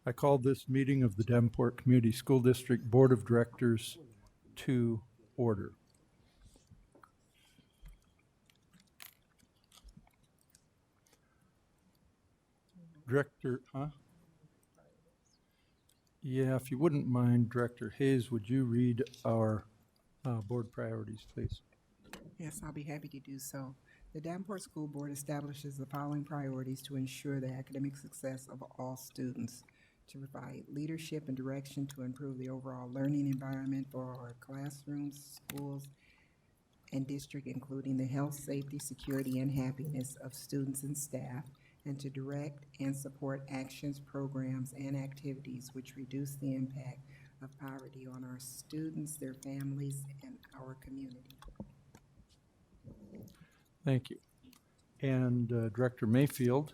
I call this meeting of the Davenport Community School District Board of Directors to order. Director, Yeah, if you wouldn't mind, Director Hayes, would you read our board priorities, please? Yes, I'll be happy to do so. The Davenport School Board establishes the following priorities to ensure the academic success of all students: to provide leadership and direction to improve the overall learning environment for our classrooms, schools, and district, including the health, safety, security, and happiness of students and staff, and to direct and support actions, programs, and activities which reduce the impact of poverty on our students, their families, and our community. Thank you. And Director Mayfield,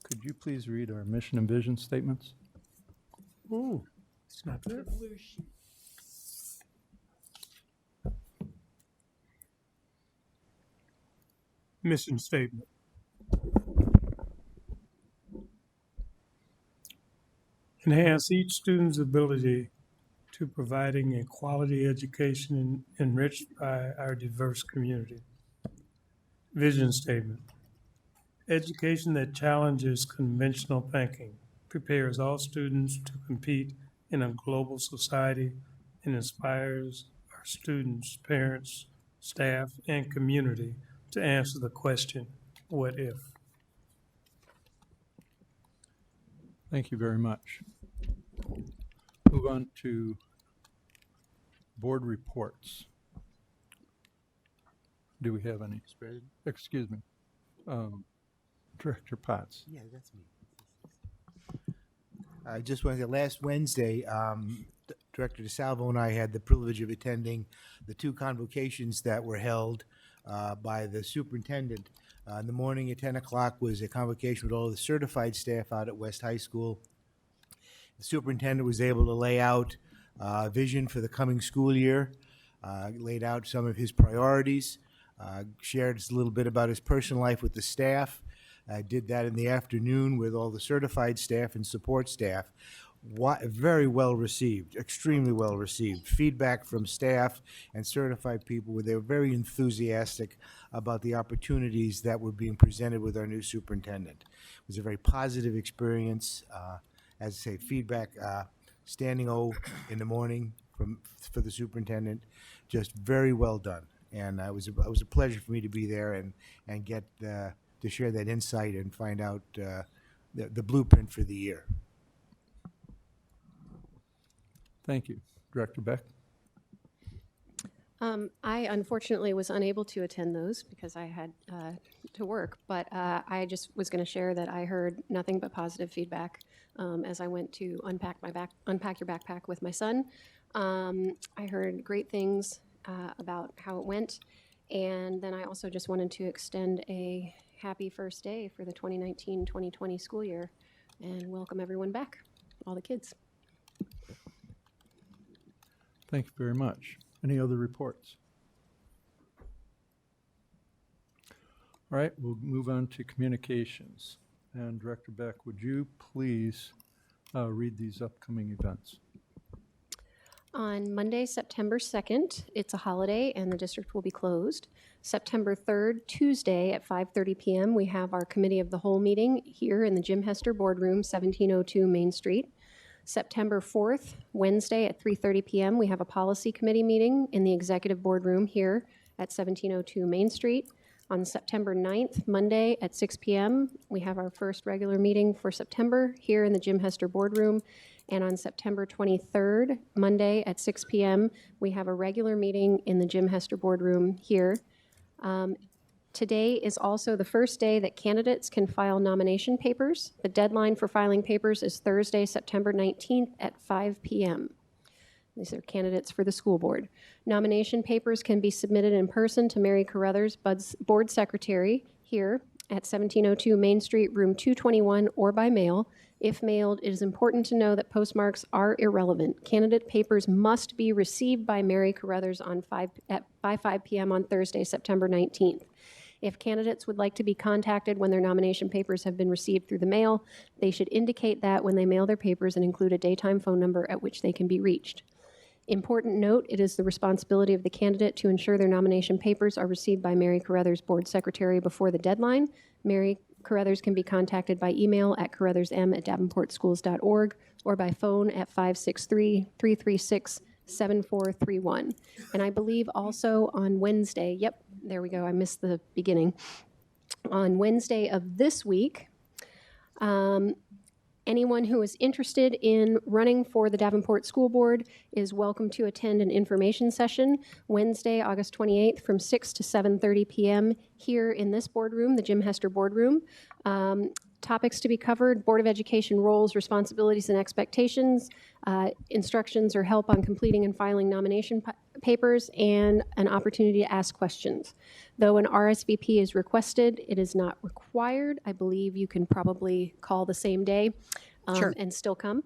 could you please read our mission and vision statements? Ooh, it's not there. Mission statement. Enhance each student's ability to providing a quality education enriched by our diverse community. Vision statement. Education that challenges conventional thinking, prepares all students to compete in a global society, and inspires our students, parents, staff, and community to answer the question, what if? Thank you very much. Move on to board reports. Do we have any? Mr. President? Excuse me. Director Potts. Yeah, that's me. I just wanted to, last Wednesday, Director DeSalvo and I had the privilege of attending the two convocations that were held by the superintendent. In the morning at 10 o'clock was a convocation with all the certified staff out at West High School. The superintendent was able to lay out a vision for the coming school year, laid out some of his priorities, shared a little bit about his personal life with the staff. I did that in the afternoon with all the certified staff and support staff. Very well received, extremely well received. Feedback from staff and certified people, they were very enthusiastic about the opportunities that were being presented with our new superintendent. It was a very positive experience. As I say, feedback, standing O in the morning for the superintendent, just very well done. And it was a pleasure for me to be there and get to share that insight and find out the blueprint for the year. Thank you. Director Beck? I unfortunately was unable to attend those because I had to work, but I just was going to share that I heard nothing but positive feedback as I went to unpack your backpack with my son. I heard great things about how it went, and then I also just wanted to extend a happy first day for the 2019-2020 school year and welcome everyone back, all the kids. Thank you very much. Any other reports? All right, we'll move on to communications. And Director Beck, would you please read these upcoming events? On Monday, September 2nd, it's a holiday and the district will be closed. September 3rd, Tuesday at 5:30 p.m., we have our Committee of the Whole meeting here in the Jim Hester Boardroom, 1702 Main Street. September 4th, Wednesday at 3:30 p.m., we have a Policy Committee meeting in the Executive Boardroom here at 1702 Main Street. On September 9th, Monday at 6 p.m., we have our first regular meeting for September here in the Jim Hester Boardroom. And on September 23rd, Monday at 6 p.m., we have a regular meeting in the Jim Hester Boardroom here. Today is also the first day that candidates can file nomination papers. The deadline for filing papers is Thursday, September 19th at 5 p.m. These are candidates for the school board. Nomination papers can be submitted in person to Mary Carruthers, board secretary, here at 1702 Main Street, room 221, or by mail. If mailed, it is important to know that postmarks are irrelevant. Candidate papers must be received by Mary Carruthers by 5 p.m. on Thursday, September 19th. If candidates would like to be contacted when their nomination papers have been received through the mail, they should indicate that when they mail their papers and include a daytime phone number at which they can be reached. Important note, it is the responsibility of the candidate to ensure their nomination papers are received by Mary Carruthers, Board Secretary, before the deadline. Mary Carruthers can be contacted by email at carruthersm@davenportschools.org or by phone at 563-336-7431. And I believe also on Wednesday, yep, there we go, I missed the beginning. On Wednesday of this week, anyone who is interested in running for the Davenport School Board is welcome to attend an information session Wednesday, August 28th from 6 to 7:30 p.m. here in this boardroom, the Jim Hester Boardroom. Topics to be covered: Board of Education roles, responsibilities, and expectations, instructions or help on completing and filing nomination papers, and an opportunity to ask questions. Though an RSVP is requested, it is not required. I believe you can probably call the same day and still come.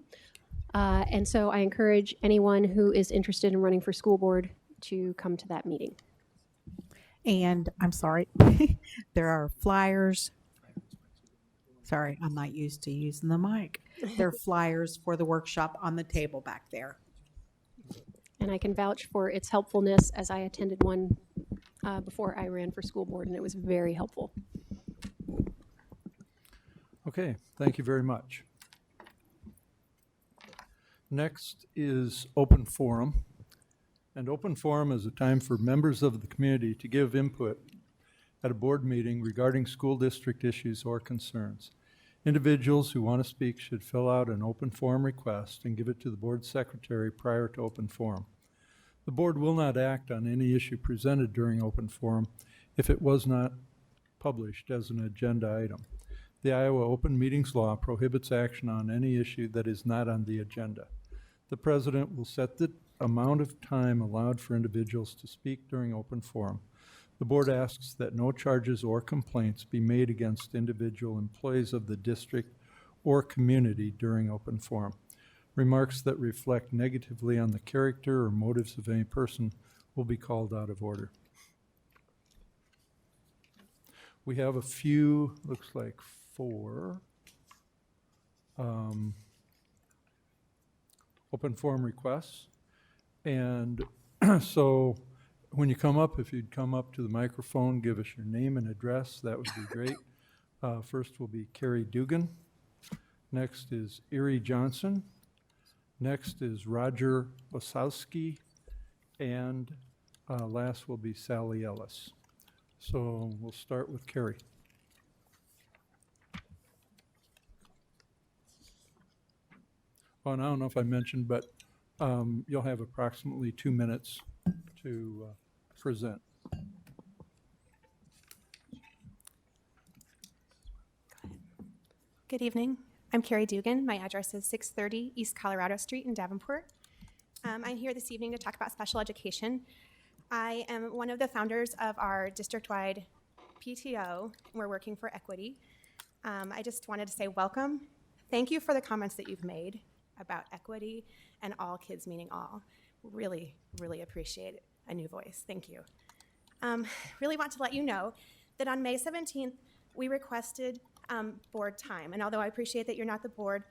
And so I encourage anyone who is interested in running for school board to come to that meeting. And I'm sorry, there are flyers. Sorry, I'm not used to using the mic. There are flyers for the workshop on the table back there. And I can vouch for its helpfulness, as I attended one before I ran for school board, and it was very helpful. Okay, thank you very much. Next is open forum. And open forum is a time for members of the community to give input at a board meeting regarding school district issues or concerns. Individuals who want to speak should fill out an open forum request and give it to the board secretary prior to open forum. The board will not act on any issue presented during open forum if it was not published as an agenda item. The Iowa Open Meetings Law prohibits action on any issue that is not on the agenda. The president will set the amount of time allowed for individuals to speak during open forum. The board asks that no charges or complaints be made against individual employees of the district or community during open forum. Remarks that reflect negatively on the character or motives of any person will be called out of order. We have a few, looks like 4, open forum requests. And so when you come up, if you'd come up to the microphone, give us your name and address, that would be great. First will be Carrie Dugan. Next is Erie Johnson. Next is Roger Osowski. And last will be Sally Ellis. So we'll start with Carrie. Oh, and I don't know if I mentioned, but you'll have approximately 2 minutes to present. Good evening. I'm Carrie Dugan. My address is 630 East Colorado Street in Davenport. I'm here this evening to talk about special education. I am one of the founders of our district-wide PTO, and we're working for equity. I just wanted to say welcome. Thank you for the comments that you've made about equity and all kids meaning all. Really, really appreciate a new voice. Thank you. Really want to let you know that on May 17th, we requested board time. And although I appreciate that you're not the board,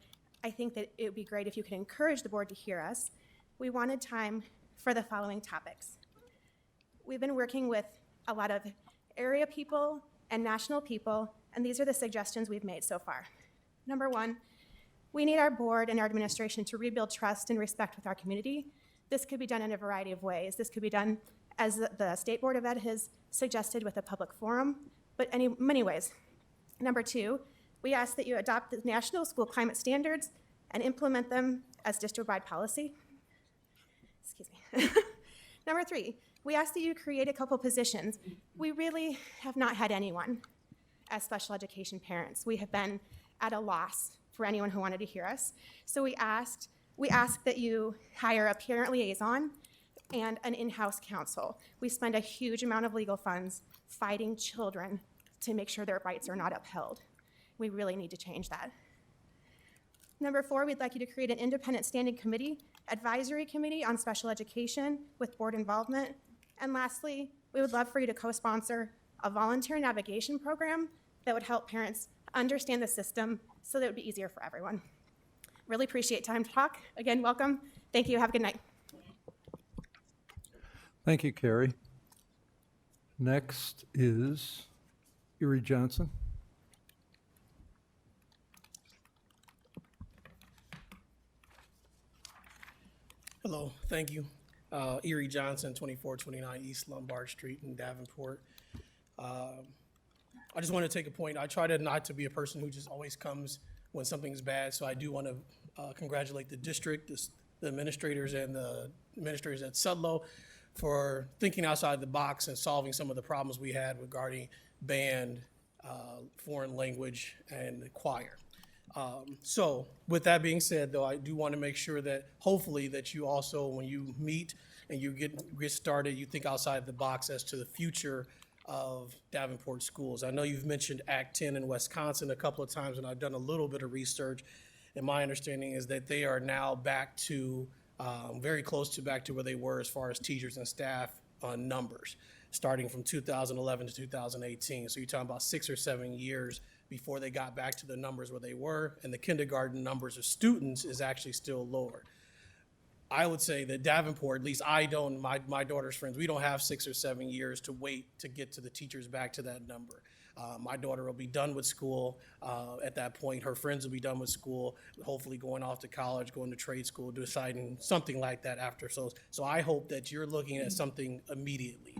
I think that it would be great if you could encourage the board to hear us. We wanted time for the following topics. We've been working with a lot of area people and national people, and these are the suggestions we've made so far. Number 1, we need our board and our administration to rebuild trust and respect with our community. This could be done in a variety of ways. This could be done, as the State Board of Ed has suggested, with a public forum, but many ways. Number 2, we ask that you adopt the national school climate standards and implement them as district-wide policy. Excuse me. Number 3, we ask that you create a couple positions. We really have not had anyone as special education parents. We have been at a loss for anyone who wanted to hear us. So we ask that you hire a parent liaison and an in-house counsel. We spend a huge amount of legal funds fighting children to make sure their rights are not upheld. We really need to change that. Number 4, we'd like you to create an independent standing committee, advisory committee on special education with board involvement. And lastly, we would love for you to co-sponsor a volunteer navigation program that would help parents understand the system so that it would be easier for everyone. Really appreciate time to talk. Again, welcome. Thank you. Have a good night. Thank you, Carrie. Next is Erie Johnson. Hello, thank you. Erie Johnson, 2429 East Lombard Street in Davenport. I just want to take a point. I try to not to be a person who just always comes when something's bad, so I do want to congratulate the district, the administrators, and the administrators at Sudlow for thinking outside the box and solving some of the problems we had regarding band, foreign language, and choir. So with that being said, though, I do want to make sure that hopefully that you also, when you meet and you get started, you think outside the box as to the future of Davenport schools. I know you've mentioned Act 10 in Wisconsin a couple of times, and I've done a little bit of research. And my understanding is that they are now back to, very close to back to where they were as far as teachers and staff numbers, starting from 2011 to 2018. So you're talking about 6 or 7 years before they got back to the numbers where they were, and the kindergarten numbers of students is actually still lower. I would say that Davenport, at least I don't, my daughter's friends, we don't have 6 or 7 years to wait to get to the teachers back to that number. My daughter will be done with school at that point. Her friends will be done with school, hopefully going off to college, going to trade school, deciding something like that after. So I hope that you're looking at something immediately.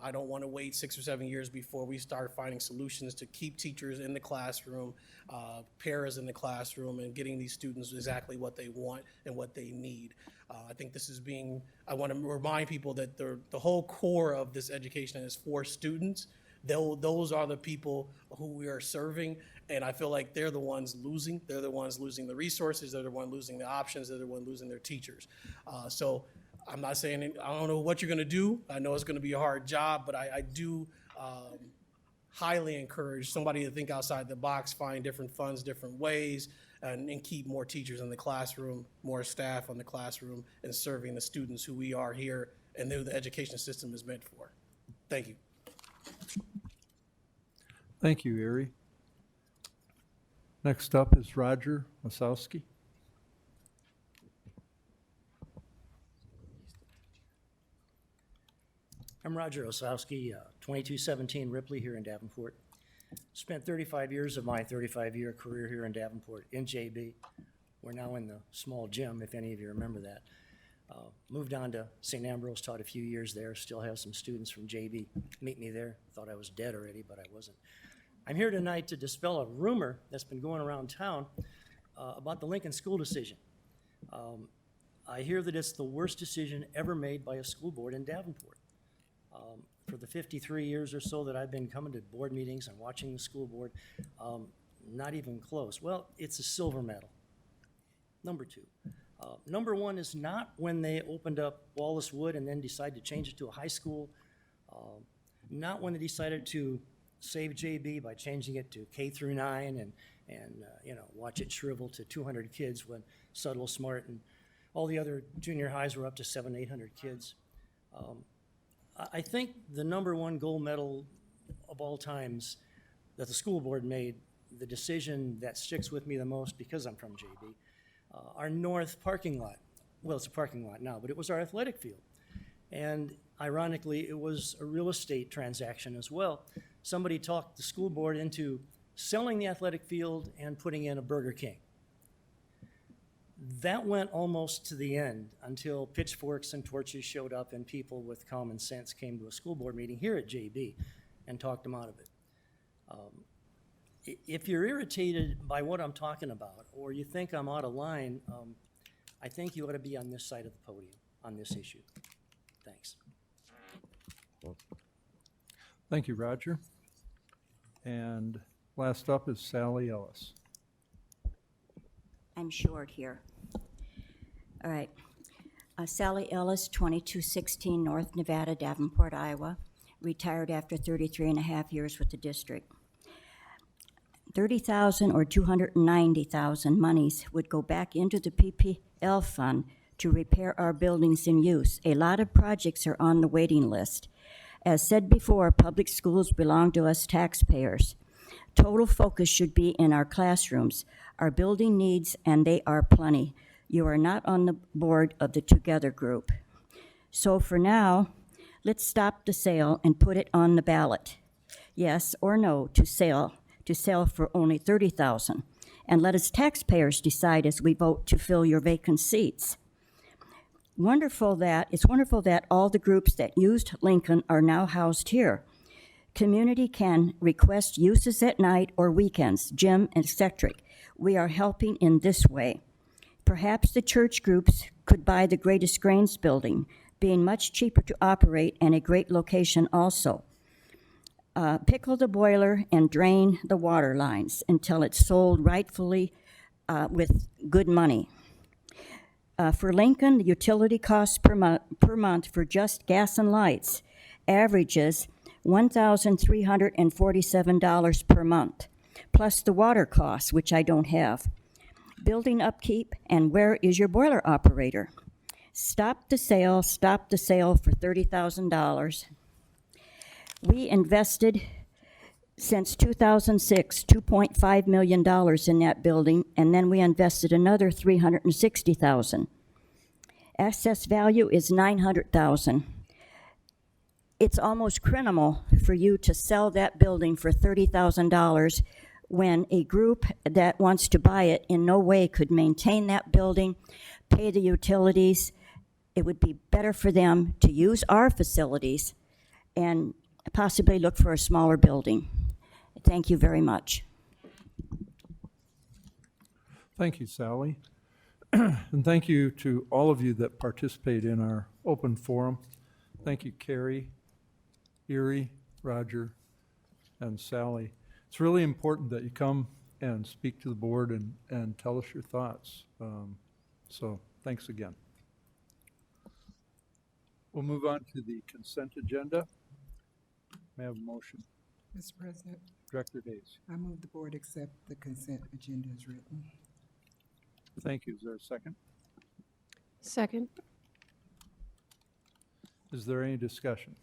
I don't want to wait 6 or 7 years before we start finding solutions to keep teachers in the classroom, paras in the classroom, and getting these students exactly what they want and what they need. I think this is I want to remind people that the whole core of this education is for students. Those are the people who we are serving, and I feel like they're the ones losing. They're the ones losing the resources. They're the ones losing the options. They're the ones losing their teachers. So I'm not saying, I don't know what you're going to do. I know it's going to be a hard job, but I do highly encourage somebody to think outside the box, find different funds, different ways, and keep more teachers in the classroom, more staff on the classroom, and serving the students who we are here and who the education system is meant for. Thank you. Thank you, Erie. Next up is Roger Wasowski. I'm Roger Osowski, 2217 Ripley here in Davenport. Spent 35 years of my 35-year career here in Davenport in JB. We're now in the small gym, if any of you remember that. Moved on to St. Ambrose, taught a few years there, still have some students from JB meet me there. Thought I was dead already, but I wasn't. I'm here tonight to dispel a rumor that's been going around town about the Lincoln school decision. I hear that it's the worst decision ever made by a school board in Davenport. For the 53 years or so that I've been coming to board meetings and watching the school board, not even close. Well, it's a silver medal. Number two. Number one is not when they opened up Wallace Wood and then decided to change it to a high school. Not when they decided to save JB by changing it to K through 9 and watch it shrivel to 200 kids when Sudlow, Smart, and all the other junior highs were up to 700, 800 kids. I think the number one gold medal of all times that the school board made, the decision that sticks with me the most because I'm from JB, our north parking lot. Well, it's a parking lot now, but it was our athletic field. And ironically, it was a real estate transaction as well. Somebody talked the school board into selling the athletic field and putting in a Burger King. That went almost to the end until pitchforks and torches showed up and people with common sense came to a school board meeting here at JB and talked them out of it. If you're irritated by what I'm talking about or you think I'm out of line, I think you ought to be on this side of the podium on this issue. Thanks. Thank you, Roger. And last up is Sally Ellis. I'm short here. All right. Sally Ellis, 2216 North Nevada, Davenport, Iowa. Retired after 33 and a half years with the district. $30,000 or $290,000 monies would go back into the PPL fund to repair our buildings in use. A lot of projects are on the waiting list. As said before, public schools belong to us taxpayers. Total focus should be in our classrooms, our building needs, and they are plenty. You are not on the board of the Together group. So for now, let's stop the sale and put it on the ballot. Yes or no to sell for only $30,000. And let us taxpayers decide as we vote to fill your vacant seats. It's wonderful that all the groups that used Lincoln are now housed here. Community can request uses at night or weekends, gym, etc. We are helping in this way. Perhaps the church groups could buy the Greatest Grains building, being much cheaper to operate and a great location also. Pickle the boiler and drain the water lines until it's sold rightfully with good money. For Lincoln, the utility costs per month for just gas and lights averages $1,347 per month, plus the water costs, which I don't have. Building upkeep, and where is your boiler operator? Stop the sale for $30,000. We invested, since 2006, $2.5 million in that building, and then we invested another $360,000. Excess value is $900,000. It's almost criminal for you to sell that building for $30,000 when a group that wants to buy it in no way could maintain that building, pay the utilities. It would be better for them to use our facilities and possibly look for a smaller building. Thank you very much. Thank you, Sally. And thank you to all of you that participate in our open forum. Thank you, Carrie, Erie, Roger, and Sally. It's really important that you come and speak to the board and tell us your thoughts. So thanks again. We'll move on to the consent agenda. May I have a motion? Mr. President, Director Hayes. I move the board accept the consent agenda as written. Thank you. Is there a second? Second. Is there any discussion?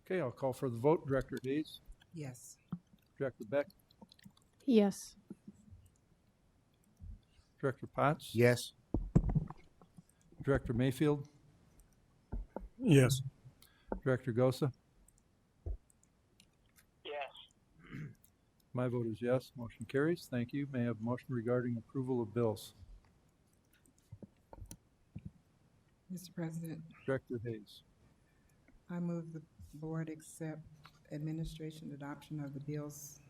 Okay, I'll call for the vote. Director Hayes, Yes. Director Beck, Yes. Director Potts? Yes. Director Mayfield, Yes. Director Gosa? Yes. My vote is yes. Motion carries. Thank you. May I have a motion regarding approval of bills? Mr. President, Director Hayes. I move the board accept administration adoption of the bills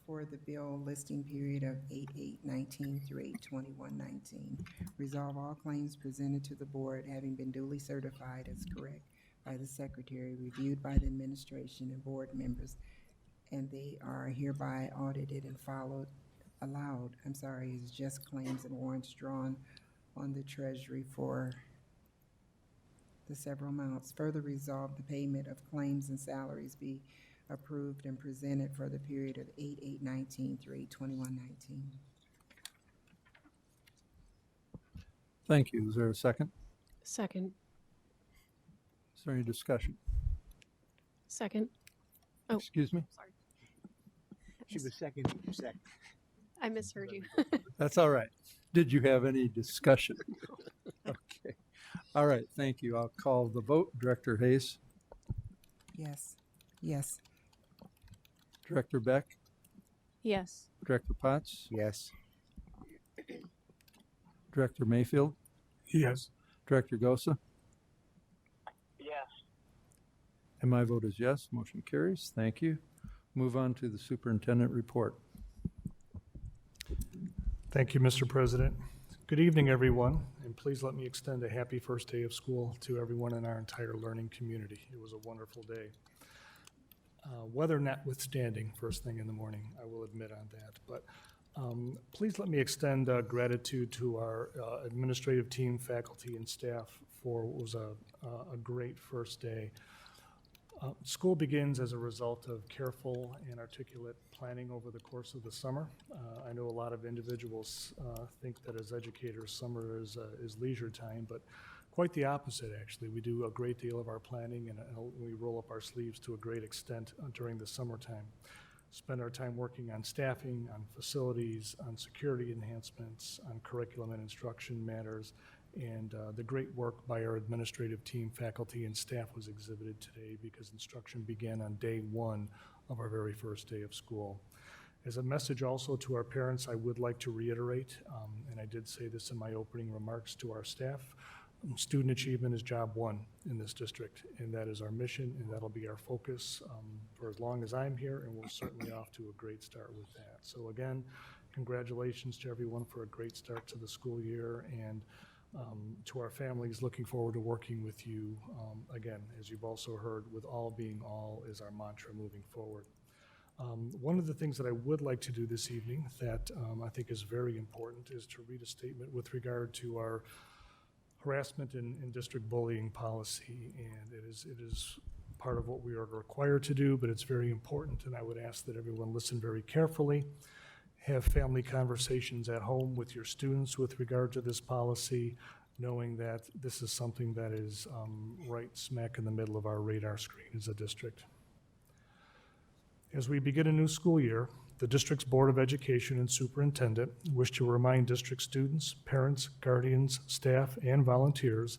for the bill listing period of 8/8/19 through 8/21/19. Resolve all claims presented to the board having been duly certified as correct by the secretary, reviewed by the administration and board members, and they are hereby audited and allowed as just claims and warrants drawn on the treasury for the several amounts. Further resolve the payment of claims and salaries be approved and presented for the period of 8/8/19 through 8/21/19. Thank you. Is there a second? Second. Is there any discussion? Second. Oh. Excuse me? Sorry. She was second. I misheard you. That's all right. Did you have any discussion? Okay. All right, thank you. I'll call the vote. Director Hayes, Yes. Yes. Director Beck, Yes. Director Potts, Yes. Director Mayfield, Yes. Director Gosa, Yes. and my vote is yes. Motion carries. Thank you. Move on to the superintendent report. Thank you, Mr. President. Good evening, everyone, and please let me extend a happy first day of school to everyone in our entire learning community. It was a wonderful day. Weather notwithstanding, first thing in the morning, I will admit on that. But please let me extend gratitude to our administrative team, faculty, and staff for what was a great first day. School begins as a result of careful and articulate planning over the course of the summer. I know a lot of individuals think that as educators, summer is leisure time, but Quite the opposite, actually. We do a great deal of our planning and we roll up our sleeves to a great extent during the summertime. Spend our time working on staffing, on facilities, on security enhancements, on curriculum and instruction matters, and the great work by our administrative team, faculty, and staff was exhibited today because instruction began on day one of our very first day of school. As a message also to our parents, I would like to reiterate, and I did say this in my opening remarks to our staff, student achievement is job one in this district, and that is our mission, and that'll be our focus for as long as I'm here, and we're certainly off to a great start with that. So again, congratulations to everyone for a great start to the school year, and to our families, looking forward to working with you. Again, as you've also heard, with all being all is our mantra moving forward. One of the things that I would like to do this evening that I think is very important is to read a statement with regard to our harassment and district bullying policy, and it is part of what we are required to do, but it's very important, and I would ask that everyone listen very carefully, have family conversations at home with your students with regard to this policy, knowing that this is something that is right smack in the middle of our radar screen as a district. As we begin a new school year, the district's Board of Education and Superintendent wish to remind district students, parents, guardians, staff, and volunteers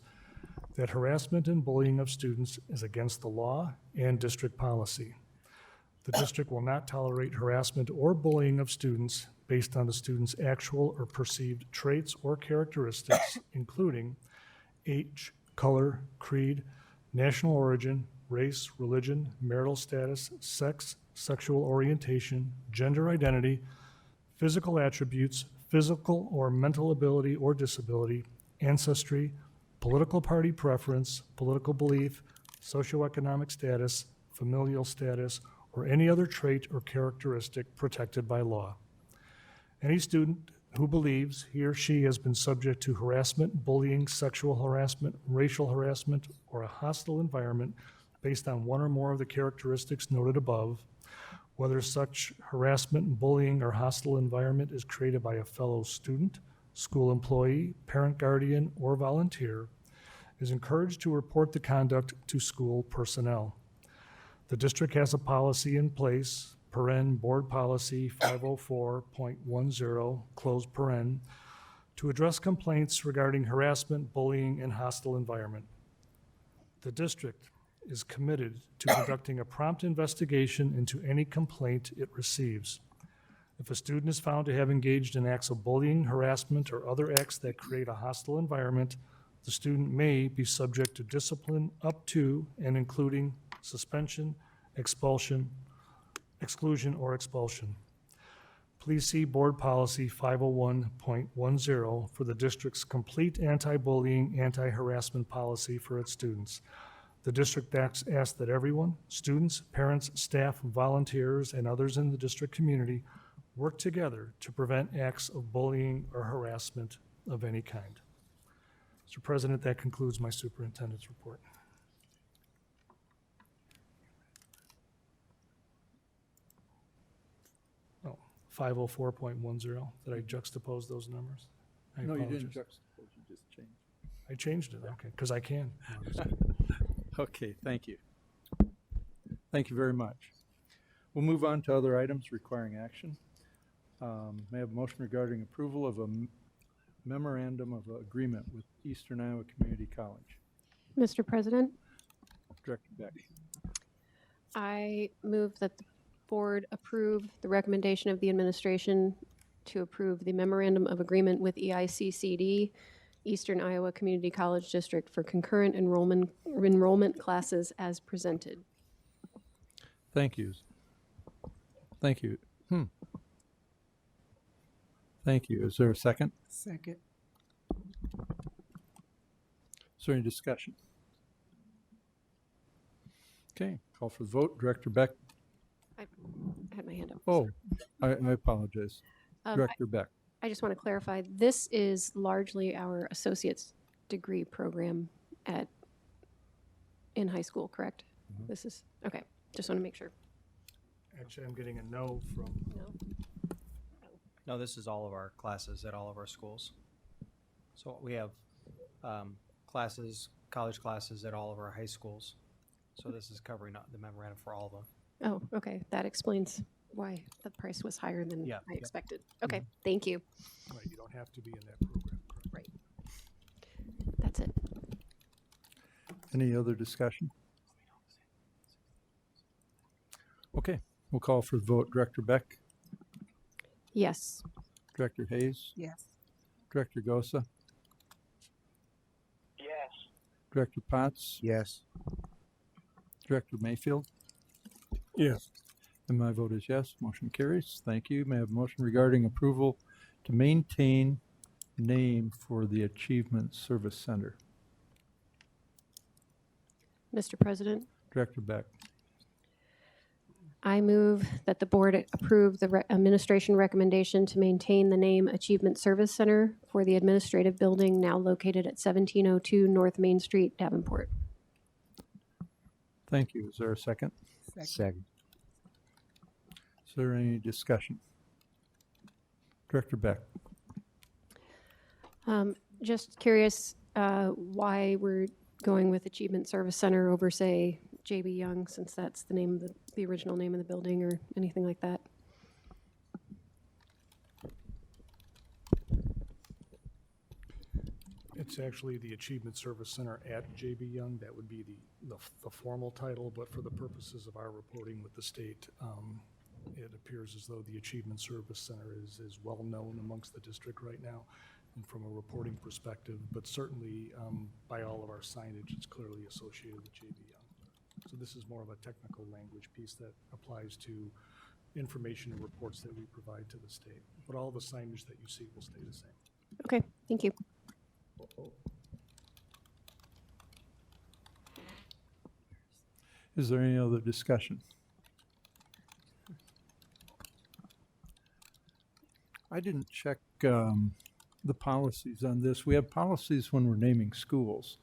that harassment and bullying of students is against the law and district policy. The district will not tolerate harassment or bullying of students based on the student's actual or perceived traits or characteristics, including age, color, creed, national origin, race, religion, marital status, sex, sexual orientation, gender identity, physical attributes, physical or mental ability or disability, ancestry, political party preference, political belief, socioeconomic status, familial status, or any other trait or characteristic protected by law. Any student who believes he or she has been subject to harassment, bullying, sexual harassment, racial harassment, or a hostile environment based on one or more of the characteristics noted above, whether such harassment, bullying, or hostile environment is created by a fellow student, school employee, parent, guardian, or volunteer, is encouraged to report the conduct to school personnel. The district has a policy in place, Board Policy 504.10, close paren, to address complaints regarding harassment, bullying, and hostile environment. The district is committed to conducting a prompt investigation into any complaint it receives. If a student is found to have engaged in acts of bullying, harassment, or other acts that create a hostile environment, the student may be subject to discipline up to and including suspension, expulsion, exclusion, or expulsion. Please see Board Policy 501.10 for the district's complete anti-bullying, anti-harassment policy for its students. The district asks that everyone, students, parents, staff, volunteers, and others in the district community work together to prevent acts of bullying or harassment of any kind. Mr. President, that concludes my superintendent's report. Oh, 504.10, did I juxtapose those numbers? I No, you didn't apologize. juxtapose, you just changed. I changed it, okay, because I can. Okay, thank you. Thank you very much. We'll move on to other items requiring action. May I have a motion regarding approval of a memorandum of agreement with Eastern Iowa Community College? Mr. President, Director Beck. I move that the board approve the recommendation of the administration to approve the memorandum of agreement with EICCD, Eastern Iowa Community College District, for concurrent enrollment classes as presented. Thank you. Thank you. Thank you. Is there a second? Second. Is there any discussion? Okay, call for the vote. Director Beck. I had my hand up. Oh, I apologize. Um, Director Beck. I just want to clarify, this is largely our associate's degree program in high school, correct? This is, okay, just want to make sure. Actually, I'm getting a no from, No? No, this is all of our classes at all of our schools. So we have classes, college classes at all of our high schools. So this is covering the memorandum for all of them. Oh, okay, that explains why the price was higher than Yeah, I yep. expected. Okay, thank you. Right, you don't have to be in that program. Right. That's it. Any other discussion? Okay, we'll call for the vote. Director Beck, Yes. Director Hayes, Yes. Director Gosa, Yes. Director Potts, Yes. Director Mayfield, Yes. and my vote is yes. Motion carries. Thank you. May I have a motion regarding approval to maintain name for the Achievement Service Center? Mr. President, Director Beck. I move that the board approve the administration recommendation to maintain the name Achievement Service Center for the administrative building now located at 1702 North Main Street, Davenport. Thank you. Is there a second? Second. Is there any discussion? Director Beck. Just curious why we're going with Achievement Service Center over, say, J.B. Young, since that's the name of the original name of the building or anything like that. It's actually the Achievement Service Center at J.B. Young. That would be the formal title, but for the purposes of our reporting with the state, it appears as though the Achievement Service Center is well-known amongst the district right now, and from a reporting perspective, but certainly by all of our signage, it's clearly associated with J.B. Young. So this is more of a technical language piece that applies to information and reports that we provide to the state. But all the signage that you see will stay the same. Okay, thank you. Is there any other discussion? I didn't check the policies on this. We have policies when we're naming schools.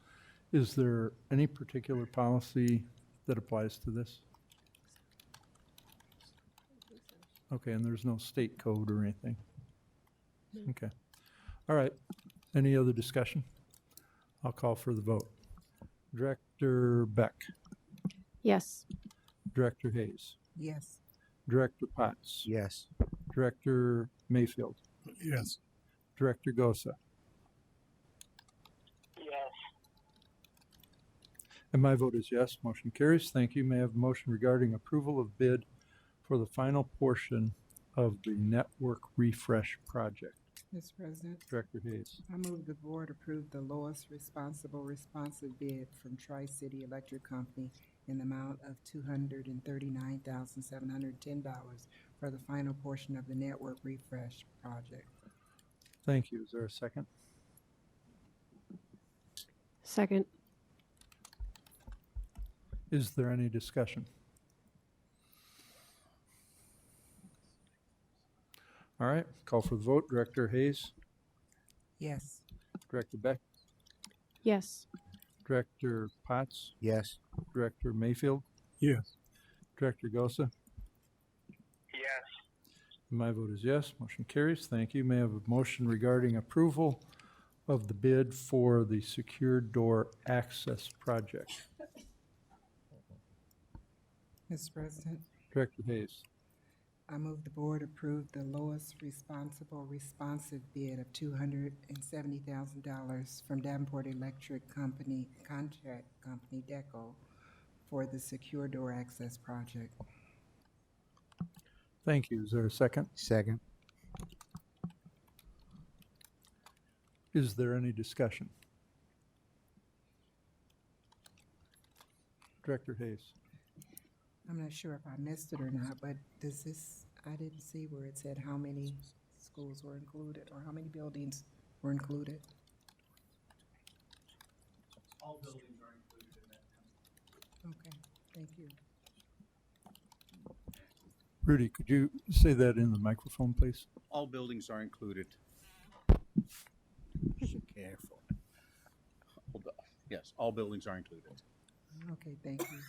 Is there any particular policy that applies to this? Okay, and there's no state code or anything? Okay. All right. Any other discussion? I'll call for the vote. Director Beck, Yes. Director Hayes, Yes. Director Potts, Yes. Director Mayfield, Yes. Director Gosa, Yes. and my vote is yes. Motion carries. Thank you. May I have a motion regarding approval of bid for the final portion of the network refresh project? Mr. President, Director Hayes. I move the board approve the lowest responsive bid from Tri-City Electric Company in the amount of $239,710 for the final portion of the network refresh project. Thank you. Is there a second? Second. Is there any discussion? All right, call for the vote. Director Hayes, Yes. Director Beck, Yes. Director Potts, Yes. Director Mayfield, Yes. Director Gosa. Yes. My vote is yes. Motion carries. Thank you. May I have a motion regarding approval of the bid for the secure door access project? Mr. President, Director Hayes. I move the board approve the lowest responsive bid of $270,000 from Davenport Electric Company, Contract Company, DECO, for the secure door access project. Thank you. Is there a second? Second. Is there any discussion? Director Hayes. I'm not sure if I missed it or not, but does this, I didn't see where it said how many schools were included or how many buildings were included. All buildings are included in that. Okay, thank you. Rudy, could you say that in the microphone, please? All buildings are included. Careful. Hold on. Yes, all buildings are included. Okay, thank you.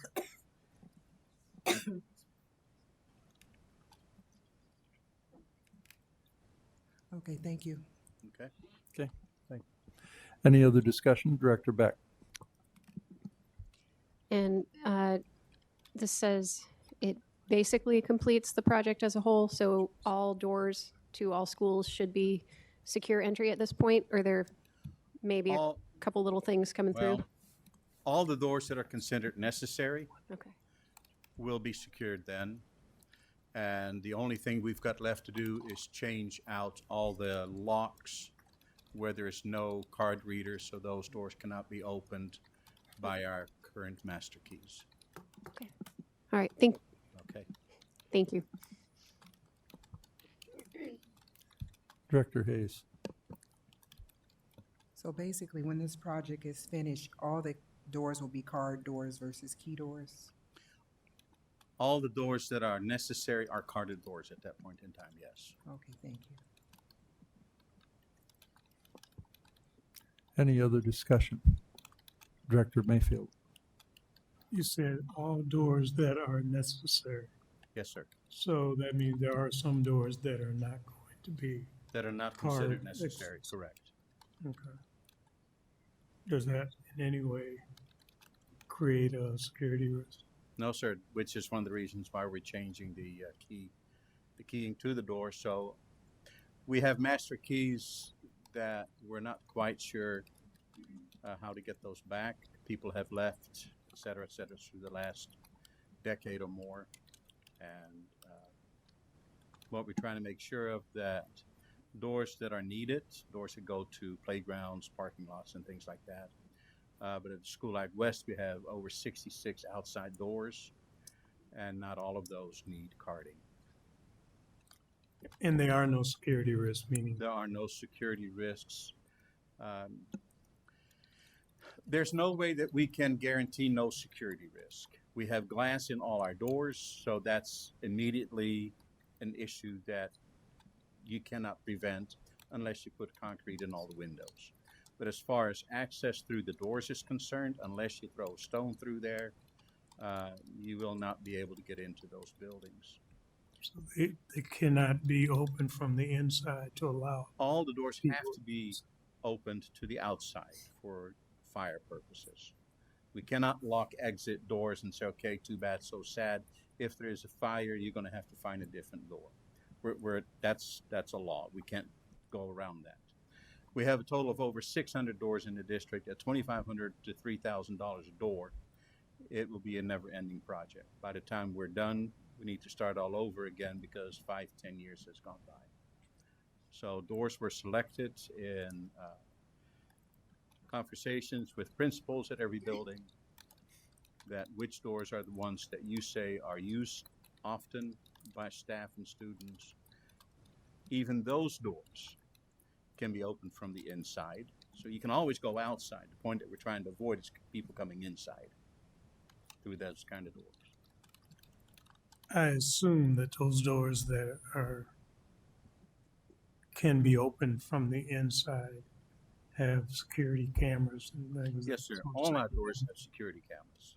Okay, thank you. Okay? Okay, thank you. Any other discussion? Director Beck? And this says it basically completes the project as a whole, so all doors to all schools should be secure entry at this point, or there maybe a All- couple little things coming through? Well, all the doors that are considered necessary Okay. will be secured then. And the only thing we've got left to do is change out all the locks where there's no card readers, so those doors cannot be opened by our current master keys. All right, Okay. thank you. Director Hayes? So basically, when this project is finished, all the doors will be card doors versus key doors? All the doors that are necessary are carded doors at that point in time, yes. Okay, thank you. Any other discussion? Director Mayfield? You said all doors that are necessary. Yes, sir. So that means there are some doors that are not going to be, That are not considered Card- necessary, correct. okay. Does that in any way create a security risk? No, sir, which is one of the reasons why we're changing the keying to the door. So we have master keys that we're not quite sure how to get those back. People have left, et cetera, through the last decade or more. And what we're trying to make sure of that doors that are needed, doors that go to playgrounds, parking lots, and things like that. But at the school like West, we have over 66 outside doors, and not all of those need carding. And there are no security risks, meaning, There are no security risks. There's no way that we can guarantee no security risk. We have glass in all our doors, so that's immediately an issue that you cannot prevent unless you put concrete in all the windows. But as far as access through the doors is concerned, unless you throw a stone through there, you will not be able to get into those buildings. so they cannot be open from the inside to allow. All the doors have to be opened to the outside for fire purposes. We cannot lock exit doors and say, okay, too bad, so sad. If there is a fire, you're gonna have to find a different door. That's a law. We can't go around that. We have a total of over 600 doors in the district at $2,500 to $3,000 a door. It will be a never-ending project. By the time we're done, we need to start all over again because 5-10 years has gone by. So doors were selected in conversations with principals at every building, that which doors are the ones that you say are used often by staff and students. Even those doors can be opened from the inside. So you can always go outside. The point that we're trying to avoid is people coming inside through those kind of doors. I assume that those doors that can be opened from the inside have security cameras and things. Yes, sir. All our doors have security cameras,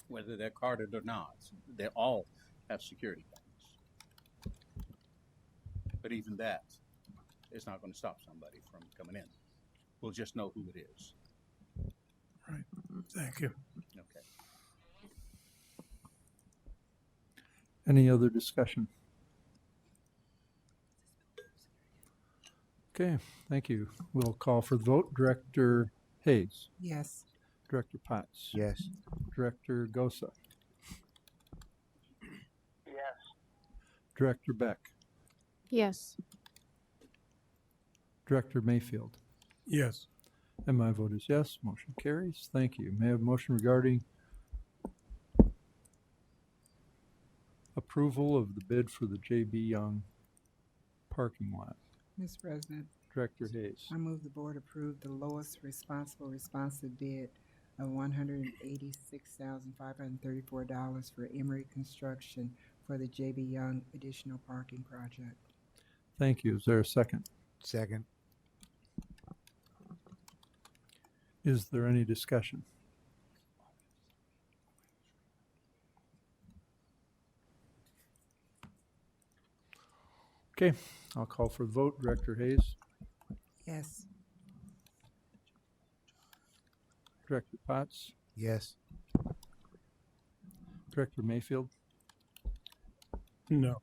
whether they're carded or not. They all have security cameras. But even that is not going to stop somebody from coming in. We'll just know who it is. Right, thank you. Okay. Any other discussion? Okay, thank you. We'll call for the vote. Director Hayes? Yes. Director Potts? Yes. Director Gosa? Yes. Director Beck? Yes. Director Mayfield? Yes. And my vote is yes. Motion carries. Thank you. May I have a motion regarding approval of the bid for the J.B. Young parking lot? Mr. President, Director Hayes. I move the board approve the lowest responsive bid of $186,534 for Emery Construction for the J.B. Young additional parking project. Thank you. Is there a second? Second. Is there any discussion? Okay, I'll call for the vote. Director Hayes? Yes. Director Potts, Yes. Director Mayfield, No.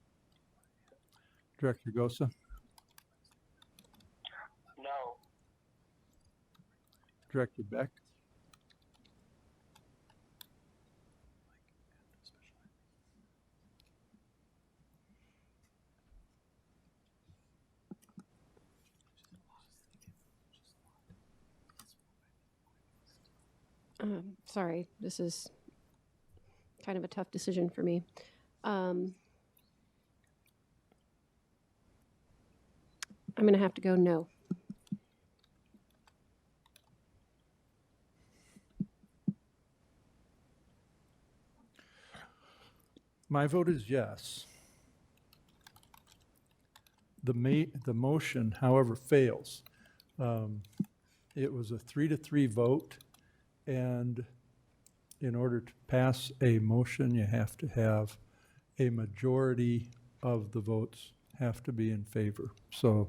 Director Gosa, No. Director Beck, Sorry, this is kind of a tough decision for me. I'm going to have to go no. My vote is yes. The motion, however, fails. It was a 3-3 vote, and in order to pass a motion, you have to have a majority of the votes have to be in favor. So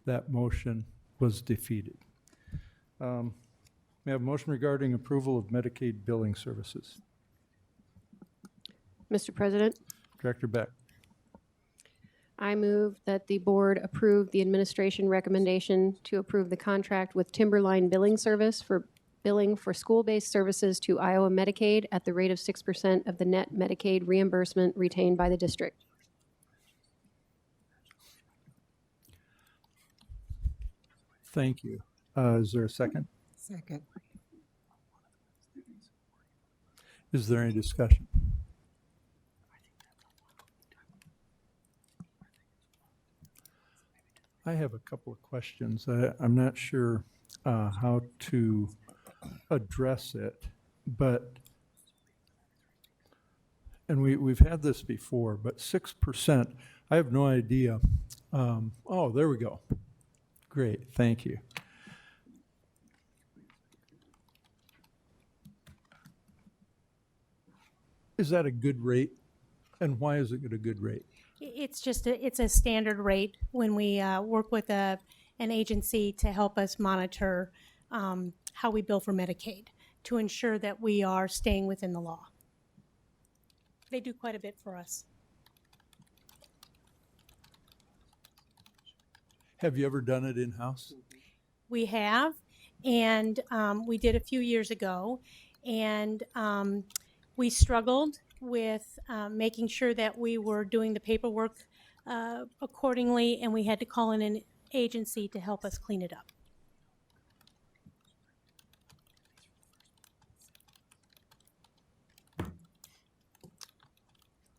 that motion was defeated. May I have a motion regarding approval of Medicaid billing services? Mr. President, Director Beck. I move that the board approve the administration recommendation to approve the contract with Timberline Billing Service for billing for school-based services to Iowa Medicaid at the rate of 6% of the net Medicaid reimbursement retained by the district. Thank you. Is there a second? Second. Is there any discussion? I have a couple of questions. I'm not sure how to address it, but, and we've had this before, but 6%, I have no idea. Oh, there we go. Great, thank you. Is that a good rate? And why is it a good rate? It's just it's a standard rate when we work with an agency to help us monitor how we bill for Medicaid to ensure that we are staying within the law. They do quite a bit for us. Have you ever done it in-house? We have, and we did a few years ago, and we struggled with making sure that we were doing the paperwork accordingly, and we had to call in an agency to help us clean it up.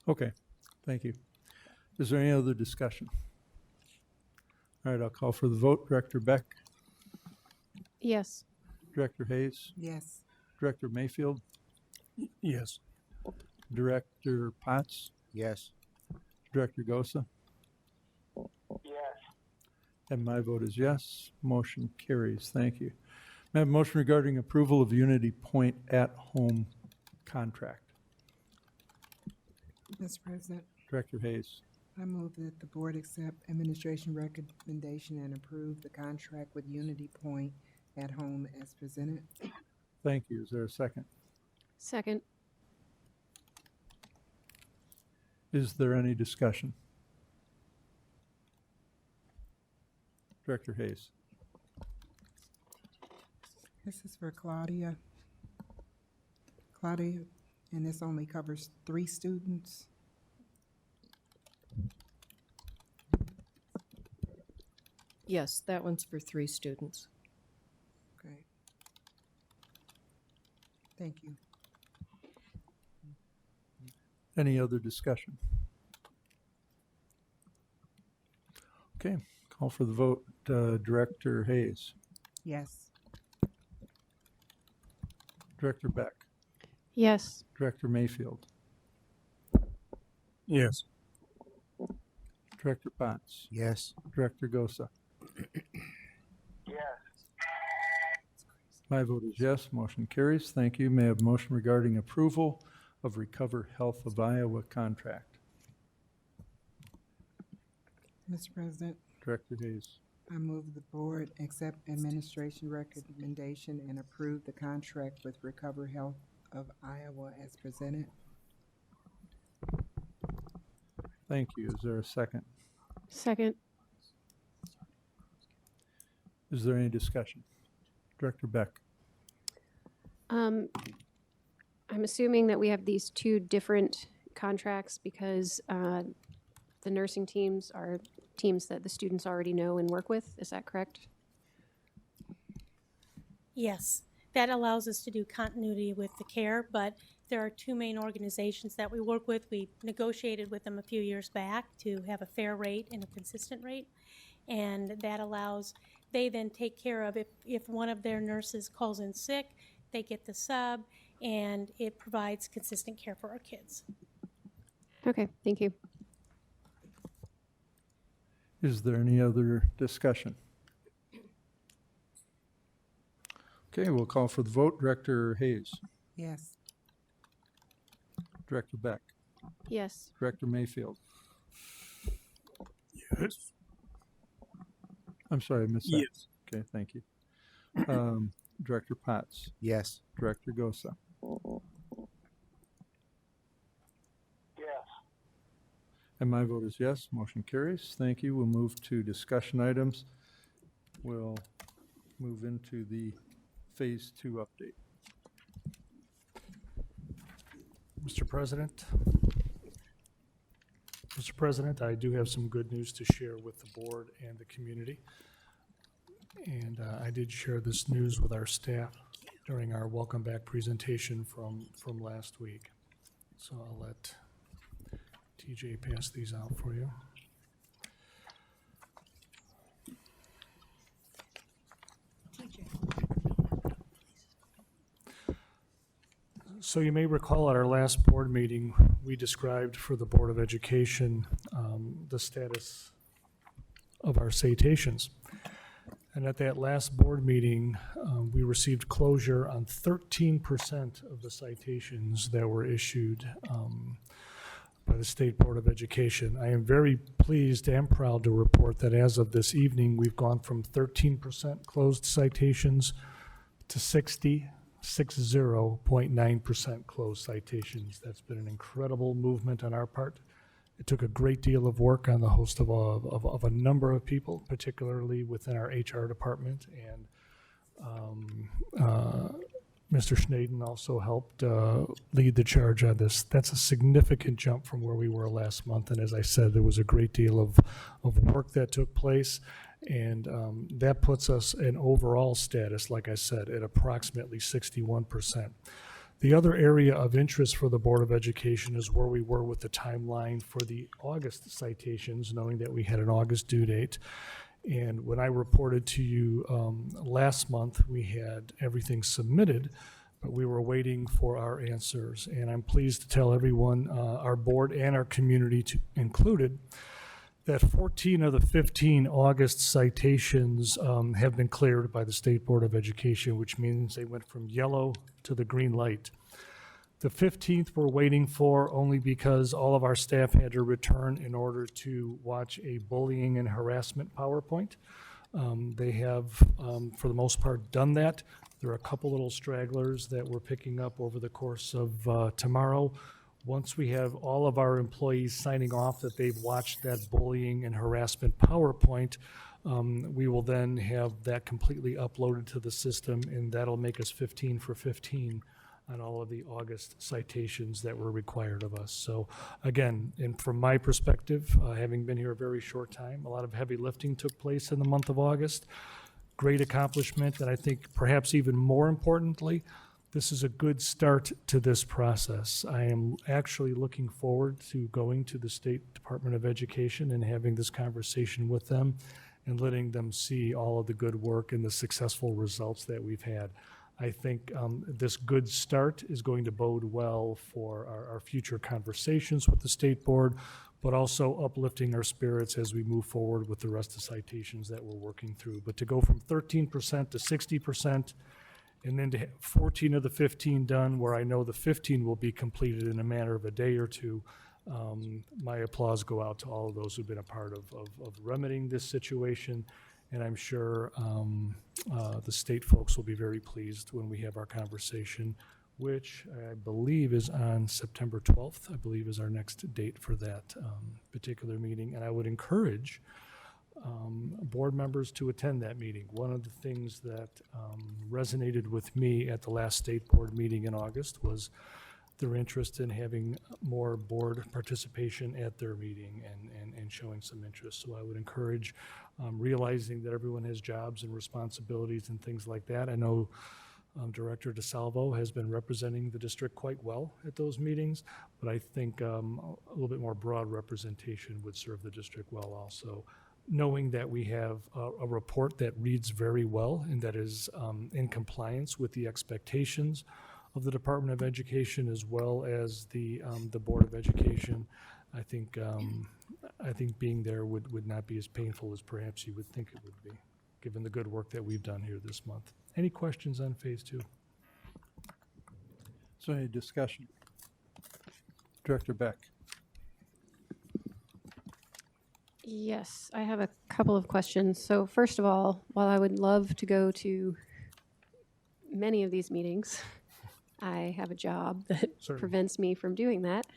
Okay, thank you. Is there any other discussion? All right, I'll call for the vote. Director Beck, Yes. Director Hayes, Yes. Director Mayfield, Yes. Director Potts, Yes. Director Gosa, Yes. and my vote is yes. Motion carries. Thank you. May I have a motion regarding approval of Unity Point at-home contract? Mr. President, Director Hayes. I move that the board accept administration recommendation and approve the contract with Unity Point at Home as presented. Thank you. Is there a second? Second. Is there any discussion? Director Hayes. This is for Claudia. Claudia, and this only covers 3 students. Yes, that one's for 3 students. Okay. Thank you. Any other discussion? Okay, call for the vote. Director Hayes, Yes. Director Beck, Yes. Director Mayfield, Yes. Director Potts, Yes. Director Gosa. Yes. My vote is yes. Motion carries. Thank you. May I have a motion regarding approval of Recover Health of Iowa contract? Mr. President, Director Hayes. I move the board accept administration recommendation and approve the contract with Recover Health of Iowa as presented. Thank you. Is there a second? Second. Is there any discussion? Director Beck? I'm assuming that we have these two different contracts because the nursing teams are teams that the students already know and work with. Is that correct? Yes, that allows us to do continuity with the care, but there are two main organizations that we work with. We negotiated with them a few years back to have a fair rate and a consistent rate, and that allows, they then take care of, if one of their nurses calls in sick, they get the sub, and it provides consistent care for our kids. Okay, thank you. Is there any other discussion? Okay, we'll call for the vote. Director Hayes? Yes. Director Beck? Yes. Director Mayfield? Yes. I'm sorry, I missed that. Yes. Okay, thank you. Director Potts? Yes. Director Gosa? Yes. And my vote is yes. Motion carries. Thank you. We'll move to discussion items. We'll move into the Phase 2 update. Mr. President, I do have some good news to share with the board and the community. And I did share this news with our staff during our welcome back presentation from last week. So I'll let TJ pass these out for you. So you may recall at our last board meeting, we described for the Board of Education the status of our citations. And at that last board meeting, we received closure on 13% of the citations that were issued by the State Board of Education. I am very pleased and proud to report that as of this evening, we've gone from 13% closed citations to 60.9% closed citations. That's been an incredible movement on our part. It took a great deal of work on the host of a number of people, particularly within our HR department, and Mr. Schnaden also helped lead the charge on this. That's a significant jump from where we were last month, and as I said, there was a great deal of work that took place, and that puts us in overall status, like I said, at approximately 61%. The other area of interest for the Board of Education is where we were with the timeline for the August citations, knowing that we had an August due date. And when I reported to you last month, we had everything submitted, but we were waiting for our answers. And I'm pleased to tell everyone, our board and our community included, that 14 of the 15 August citations have been cleared by the State Board of Education, which means they went from yellow to the green light. The 15th we're waiting for only because all of our staff had to return in order to watch a bullying and harassment PowerPoint. They have, for the most part, done that. There are a couple little stragglers that we're picking up over the course of tomorrow. Once we have all of our employees signing off that they've watched that bullying and harassment PowerPoint, we will then have that completely uploaded to the system, and that'll make us 15 for 15 on all of the August citations that were required of us. So again, and from my perspective, having been here a very short time, a lot of heavy lifting took place in the month of August. Great accomplishment, and I think perhaps even more importantly, this is a good start to this process. I am actually looking forward to going to the State Department of Education and having this conversation with them and letting them see all of the good work and the successful results that we've had. I think this good start is going to bode well for our future conversations with the State Board, but also uplifting our spirits as we move forward with the rest of the citations that we're working through. But to go from 13% to 60%, and then to have 14 of the 15 done, where I know the 15 will be completed in a matter of a day or two, my applause go out to all of those who've been a part of remedying this situation And I'm sure the state folks will be very pleased when we have our conversation, which I believe is on September 12th, I believe is our next date for that particular meeting. And I would encourage board members to attend that meeting. One of the things that resonated with me at the last state board meeting in August was their interest in having more board participation at their meeting and showing some interest. So I would encourage, realizing that everyone has jobs and responsibilities and things like that. I know Director DeSalvo has been representing the district quite well at those meetings, but I think a little bit more broad representation would serve the district well also. Knowing that we have a report that reads very well and that is in compliance with the expectations of the Department of Education as well as the Board of Education, I think being there would not be as painful as perhaps you would think it would be, given the good work that we've done here this month. Any questions on Phase 2? So any discussion? Director Beck. Yes, I have a couple of questions. So first of all, while I would love to go to many of these meetings, I have a job that Certainly. prevents me from doing that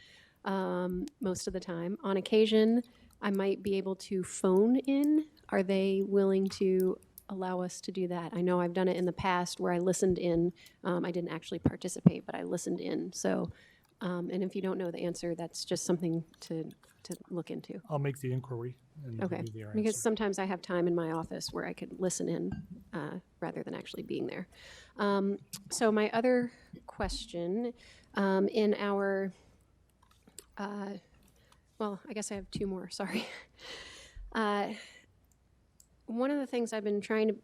most of the time. On occasion, I might be able to phone in. Are they willing to allow us to do that? I know I've done it in the past where I listened in. I didn't actually participate, but I listened in. So, and if you don't know the answer, that's just something to look into. I'll make the inquiry and Okay, give you their because answer. sometimes I have time in my office where I could listen in rather than actually being there. So my other question, in our, well, I guess I have two more, sorry. One of the things I've been trying to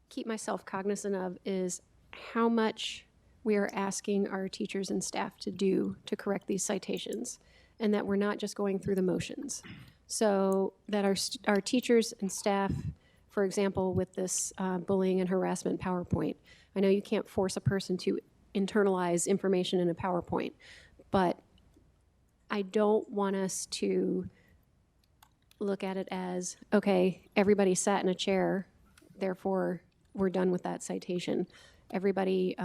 keep myself cognizant of is how much we are asking our teachers and staff to do to correct these citations, and that we're not just going through the motions. So that our teachers and staff, for example, with this bullying and harassment PowerPoint, I know you can't force a person to internalize information in a PowerPoint, but I don't want us to look at it as, okay, everybody sat in a chair, therefore we're done with that citation. Everybody,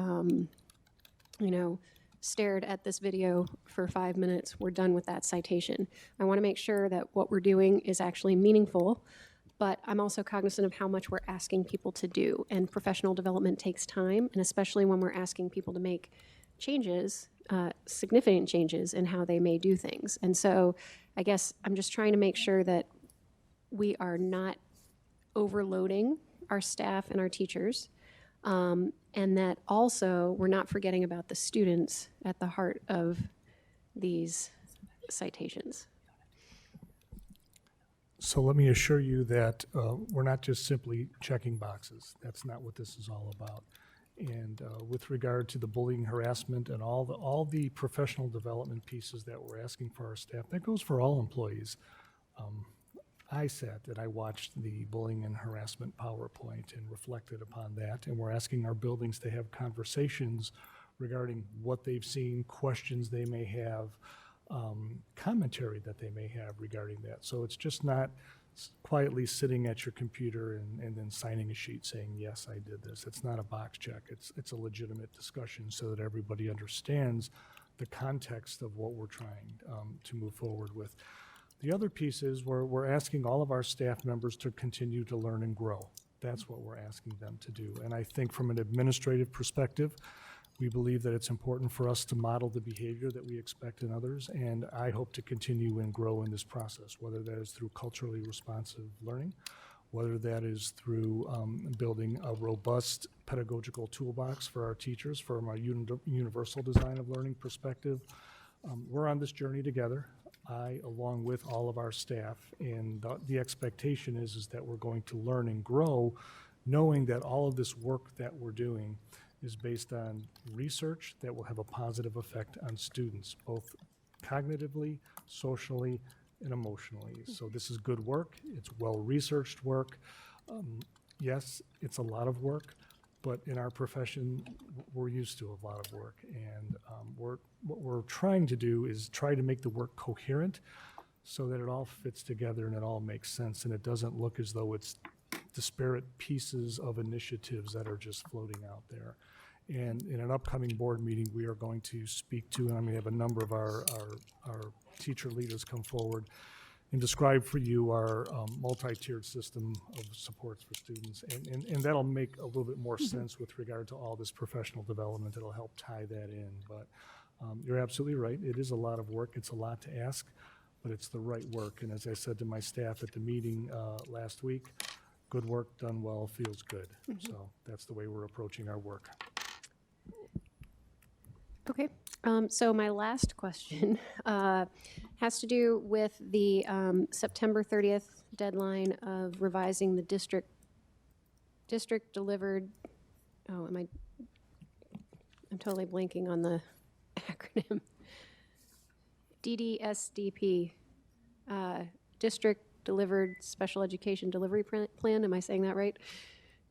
stared at this video for 5 minutes, we're done with that citation. I want to make sure that what we're doing is actually meaningful, but I'm also cognizant of how much we're asking people to do. And professional development takes time, and especially when we're asking people to make changes, significant changes in how they may do things. And so I guess I'm just trying to make sure that we are not overloading our staff and our teachers, and that also we're not forgetting about the students at the heart of these citations. So let me assure you that we're not just simply checking boxes. That's not what this is all about. And with regard to the bullying, harassment, and all the professional development pieces that we're asking for our staff, that goes for all employees. I sat and I watched the bullying and harassment PowerPoint and reflected upon that, and we're asking our buildings to have conversations regarding what they've seen, questions they may have, commentary that they may have regarding that. So it's just not quietly sitting at your computer and then signing a sheet saying, yes, I did this. It's not a box check. It's a legitimate discussion so that everybody understands the context of what we're trying to move forward with. The other piece is we're asking all of our staff members to continue to learn and grow. That's what we're asking them to do. And I think from an administrative perspective, we believe that it's important for us to model the behavior that we expect in others, and I hope to continue and grow in this process, whether that is through culturally responsive learning, whether that is through building a robust pedagogical toolbox for our teachers from a universal design of learning perspective. We're on this journey together, I, along with all of our staff, and the expectation is that we're going to learn and grow, knowing that all of this work that we're doing is based on research that will have a positive effect on students, both cognitively, socially, and emotionally. So this is good work. It's well-researched work. Yes, it's a lot of work, but in our profession, we're used to a lot of work. And what we're trying to do is try to make the work coherent so that it all fits together and it all makes sense and it doesn't look as though it's disparate pieces of initiatives that are just floating out there. And in an upcoming board meeting, we are going to speak to, and I'm going to have a number of our teacher leaders come forward and describe for you our multi-tiered system of supports for students. And that'll make a little bit more sense with regard to all this professional development. It'll help tie that in. But you're absolutely right. It is a lot of work. It's a lot to ask, but it's the right work. And as I said to my staff at the meeting last week, good work done well feels good. So that's the way we're approaching our work. Okay, so my last question has to do with the September 30th deadline of revising the district delivered, I'm totally blanking on the acronym. DDSDP, District Delivered Special Education Delivery Plan, am I saying that right?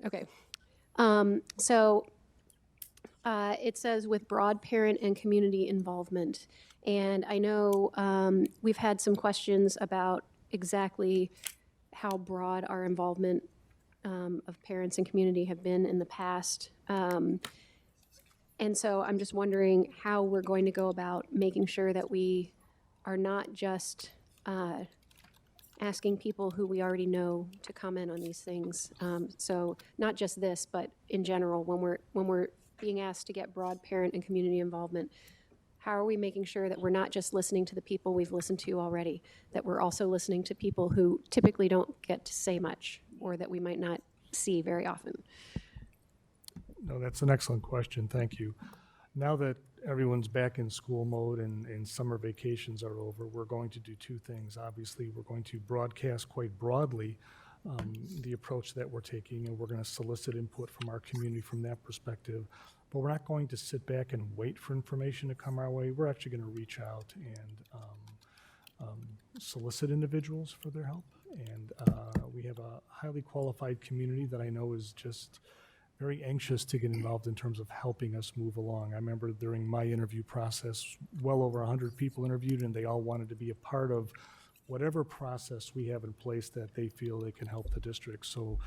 Okay, it says with broad parent and community involvement. And I know we've had some questions about exactly how broad our involvement of parents and community have been in the past. And so I'm just wondering how we're going to go about making sure that we are not just asking people who we already know to comment on these things. So not just this, but in general, when we're being asked to get broad parent and community involvement, how are we making sure that we're not just listening to the people we've listened to already, that we're also listening to people who typically don't get to say much or that we might not see very often? No, that's an excellent question. Thank you. Now that everyone's back in school mode and summer vacations are over, we're going to do two things. Obviously, we're going to broadcast quite broadly the approach that we're taking, and we're going to solicit input from our community from that perspective. But we're not going to sit back and wait for information to come our way. We're actually going to reach out and solicit individuals for their help. And we have a highly qualified community that I know is just very anxious to get involved in terms of helping us move along. I remember during my interview process, well over 100 people interviewed, and they all wanted to be a part of whatever process we have in place that they feel they can help the district. So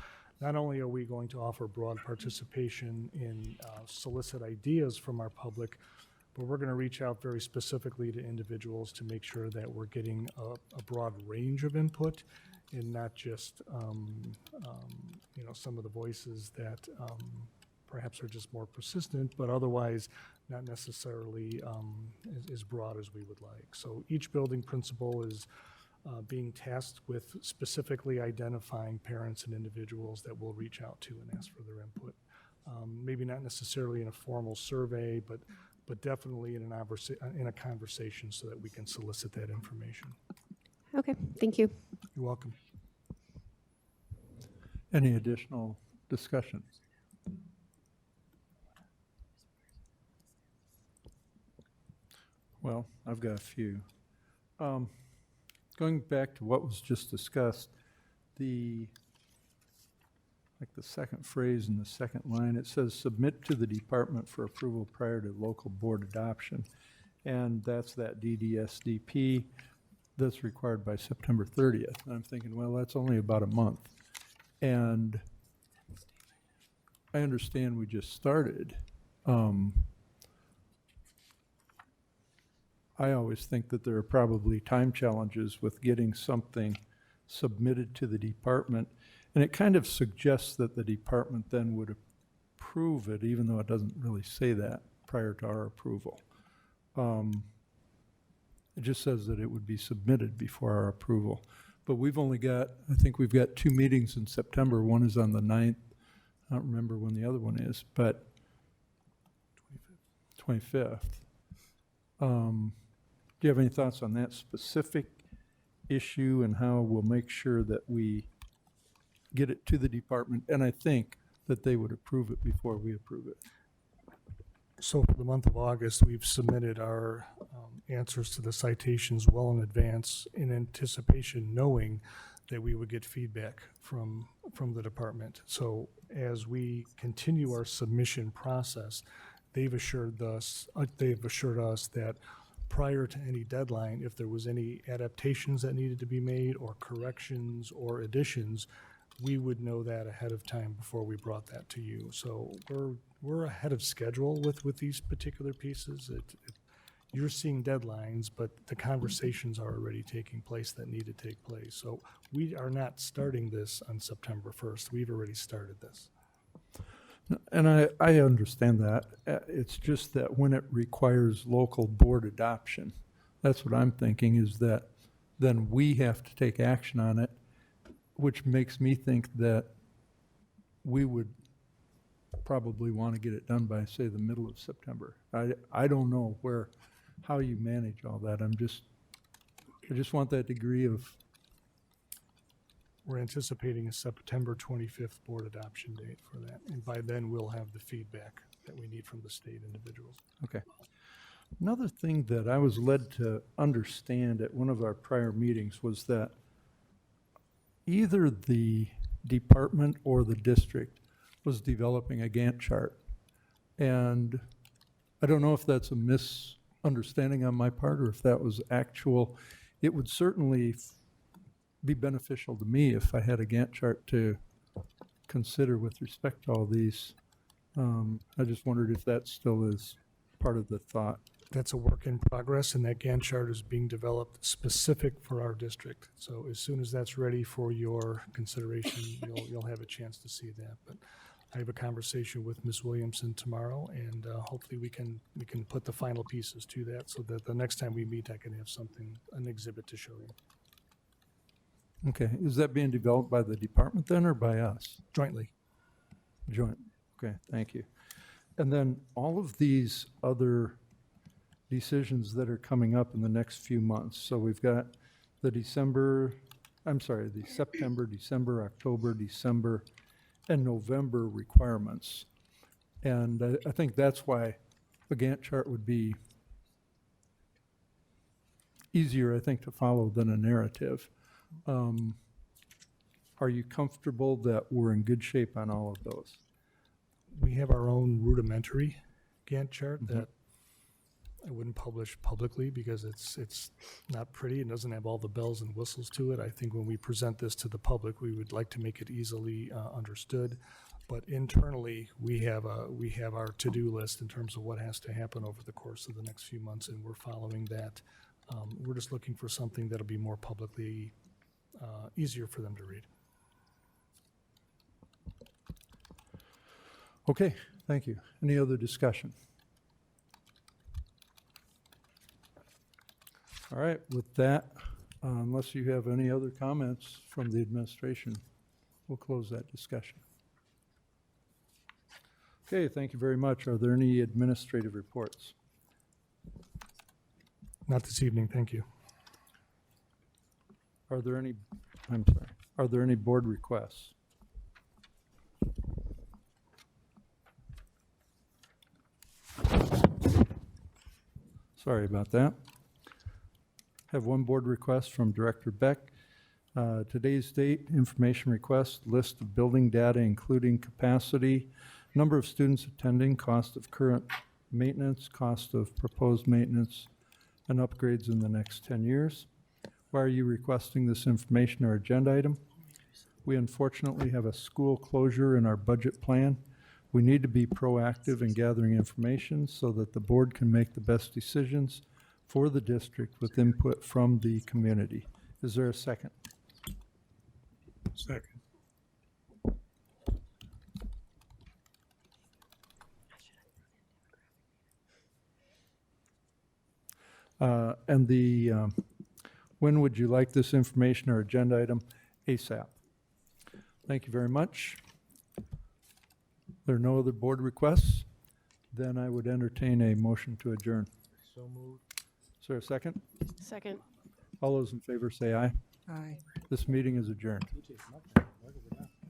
not only are we going to offer broad participation in solicit ideas from our public, but we're going to reach out very specifically to individuals to make sure that we're getting a broad range of input and not just some of the voices that perhaps are just more persistent, but otherwise not necessarily as broad as we would like. So each building principal is being tasked with specifically identifying parents and individuals that we'll reach out to and ask for their input. Maybe not necessarily in a formal survey, but definitely in a conversation so that we can solicit that information. Okay, thank you. You're welcome. Any additional discussion? Well, I've got a few. Going back to what was just discussed, the second phrase in the second line, it says submit to the department for approval prior to local board adoption. And that's that DDSDP that's required by September 30th. And I'm thinking, well, that's only about a month. And I understand we just started. I always think that there are probably time challenges with getting something submitted to the department. And it kind of suggests that the department then would approve it, even though it doesn't really say that prior to our approval. It just says that it would be submitted before our approval. But we've only got, I think we've got 2 meetings in September. One is on the 9th. I don't remember when the other one is, but 25th. Do you have any thoughts on that specific issue and how we'll make sure that we get it to the department? And I think that they would approve it before we approve it. So for the month of August, we've submitted our answers to the citations well in advance in anticipation, knowing that we would get feedback from the department. So as we continue our submission process, they've assured us that prior to any deadline, if there was any adaptations that needed to be made or corrections or additions, we would know that ahead of time before we brought that to you. So we're ahead of schedule with these particular pieces. You're seeing deadlines, but the conversations are already taking place that need to take place. So we are not starting this on September 1st. We've already started this. And I understand that. It's just that when it requires local board adoption, that's what I'm thinking, is that then we have to take action on it, which makes me think that we would probably want to get it done by, say, the middle of September. I don't know how you manage all that. I just want that degree of, We're anticipating a September 25th board adoption date for that. And by then, we'll have the feedback that we need from the state individuals. okay. Another thing that I was led to understand at one of our prior meetings was that either the department or the district was developing a Gantt chart. And I don't know if that's a misunderstanding on my part or if that was actual. It would certainly be beneficial to me if I had a Gantt chart to consider with respect to all these. I just wondered if that still is part of the thought. That's a work in progress, and that Gantt chart is being developed specific for our district. So as soon as that's ready for your consideration, you'll have a chance to see that. But I have a conversation with Ms. Williamson tomorrow, and hopefully we can put the final pieces to that so that the next time we meet, I can have an exhibit to show you. Okay, is that being developed by the department then or by us? Jointly. Joint, okay, thank you. And then all of these other decisions that are coming up in the next few months. So we've got the September, December, October, December, and November requirements. And I think that's why a Gantt chart would be easier, I think, to follow than a narrative. Are you comfortable that we're in good shape on all of those? We have our own rudimentary Gantt chart that I wouldn't publish publicly because it's not pretty and doesn't have all the bells and whistles to it. I think when we present this to the public, we would like to make it easily understood. But internally, we have our to-do list in terms of what has to happen over the course of the next few months, and we're following that. We're just looking for something that'll be more publicly easier for them to read. Okay, thank you. Any other discussion? All right, with that, unless you have any other comments from the administration, we'll close that discussion. Okay, thank you very much. Are there any administrative reports? Not this evening, thank you. Are there any board requests? Sorry about that. Have one board request from Director Beck. Today's date, information request, list of building data including capacity, number of students attending, cost of current maintenance, cost of proposed maintenance, and upgrades in the next 10 years. Why are you requesting this information or agenda item? We unfortunately have a school closure in our budget plan. We need to be proactive in gathering information so that the board can make the best decisions for the district with input from the community. Is there a second? Second. When would you like this information or agenda item? ASAP. Thank you very much. There are no other board requests? Then I would entertain a motion to adjourn. So moved. Is there a second? Second. All those in favor say aye. Aye. This meeting is adjourned.